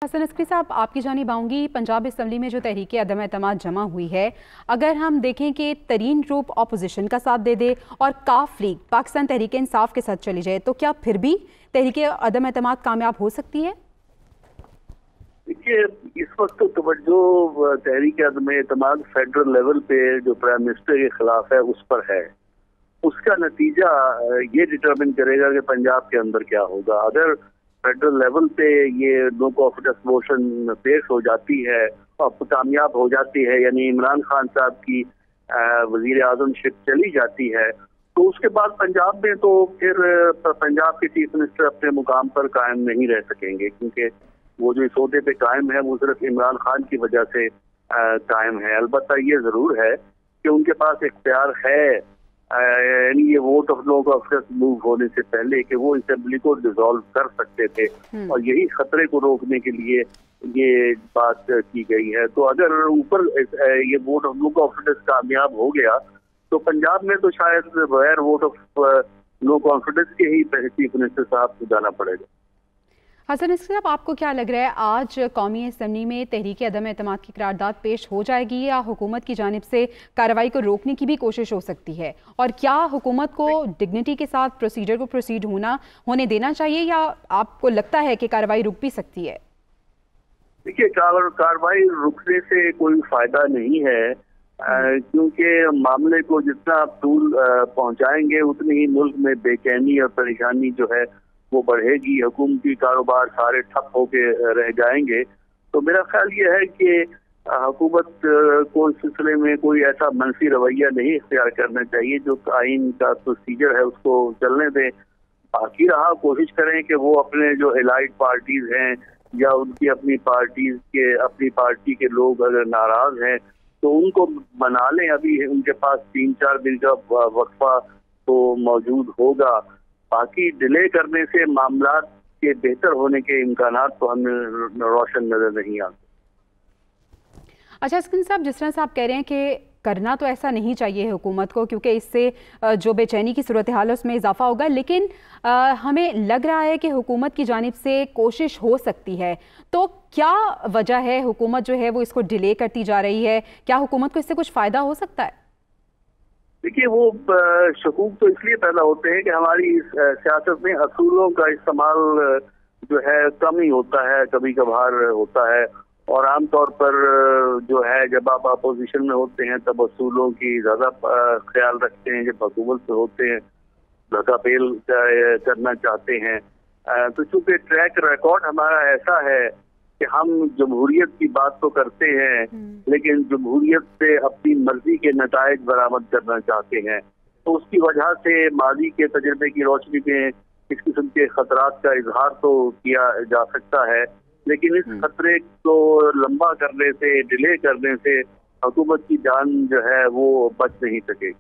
हसन अस्करी साहब, आपकी जानिब आऊँगी। पंजाब असम्बली में जो तहरीक अदम एतमाद जमा हुई है, अगर हम देखें कि तरीन ग्रुप अपोजिशन का साथ दे दे और काफ लीग पाकिस्तान तहरीक इंसाफ के साथ चली जाए, तो क्या फिर भी तहरीक अदम एतमाद कामयाब हो सकती है? देखिए, इस वक्त तो तवज्जो तहरीक अदम एतमाद फेडरल लेवल पे जो प्राइम मिनिस्टर के खिलाफ है उस पर है। उसका नतीजा ये डिटरमिन करेगा कि पंजाब के अंदर क्या होगा। अगर फेडरल लेवल पे ये नो कॉन्फिडेंस मोशन पेश हो जाती है और कामयाब हो जाती है, यानी इमरान खान साहब की वजीर आजमशिप चली जाती है, तो उसके बाद पंजाब में तो फिर पंजाब के चीफ मिनिस्टर अपने मुकाम पर कायम नहीं रह सकेंगे, क्योंकि वो जो इस ओहदे पे कायम है वो सिर्फ इमरान खान की वजह से कायम है। अलबत्ता ये जरूर है कि उनके पास इख्तियार है, यानी ये vote of no confidence move होने से पहले, कि वो असेंबली को डिसॉल्व कर सकते थे, और यही खतरे को रोकने के लिए ये बात की गई है। तो अगर ऊपर ये वोट ऑफ नो कॉन्फिडेंस कामयाब हो गया तो पंजाब में तो शायद बगैर वोट ऑफ नो कॉन्फिडेंस के ही चीफ मिनिस्टर साहब को जाना पड़ेगा। हसन अस्करी साहब, आपको क्या लग रहा है, आज कौमी असम्बली में तहरीक अदम एतमाद की करारदाद पेश हो जाएगी या हुकूमत की जानिब से कार्रवाई को रोकने की भी कोशिश हो सकती है? और क्या हुकूमत को डिग्निटी के साथ प्रोसीजर को प्रोसीड होने देना चाहिए, या आपको लगता है कि कार्रवाई रुक भी सकती है? देखिए, कार्रवाई रुकने से कोई फायदा नहीं है, क्योंकि मामले को जितना आप तूल पहुंचाएंगे उतनी ही मुल्क में बेचैनी और परेशानी जो है वो बढ़ेगी। हुकूमती कारोबार सारे ठप होके रह जाएंगे। तो मेरा ख्याल ये है कि हुकूमत को इस सिलसिले में कोई ऐसा मनफी रवैया नहीं इख्तियार करना चाहिए। जो आइन का प्रोसीजर है उसको चलने दें। बाकी रहा, कोशिश करें कि वो अपने जो एलाइड पार्टीज हैं या उनकी अपनी पार्टी के लोग अगर नाराज हैं तो उनको मना लें। अभी उनके पास 3-4 दिन का वक्फा तो मौजूद होगा। बाकी डिले करने से मामला के बेहतर होने के इम्कानात तो हमें रोशन नजर नहीं आते। अच्छा अस्करी साहब, जिस तरह से आप कह रहे हैं कि करना तो ऐसा नहीं चाहिए हुकूमत को, क्योंकि इससे जो बेचैनी की सूरत हाल है उसमें इजाफा होगा, लेकिन हमें लग रहा है कि हुकूमत की जानिब से कोशिश हो सकती है। तो क्या वजह है हुकूमत जो है वो इसको डिले करती जा रही है? क्या हुकूमत को इससे कुछ फ़ायदा हो सकता है? देखिए, वो शकूक तो इसलिए पैदा होते हैं कि हमारी सियासत में असूलों का इस्तेमाल जो है कम ही होता है, कभी कभार होता है। और आमतौर पर जो है जब आप अपोजिशन में होते हैं तब असूलों की ज़्यादा ख्याल रखते हैं, जब हुकूमत से होते हैं धक्का-पेल करना चाहते हैं। तो चूंकि ट्रैक रिकॉर्ड हमारा ऐसा है कि हम जमहूरियत की बात तो करते हैं, लेकिन जमहूरियत से अपनी मर्जी के नताइज बरामद करना चाहते हैं, तो उसकी वजह से माजी के तजर्बे की रोशनी में इस किस्म के खतरात का इजहार तो किया जा सकता है, लेकिन इस खतरे को लंबा करने से, डिले करने से हुकूमत की जान जो है वो बच नहीं सकेगी।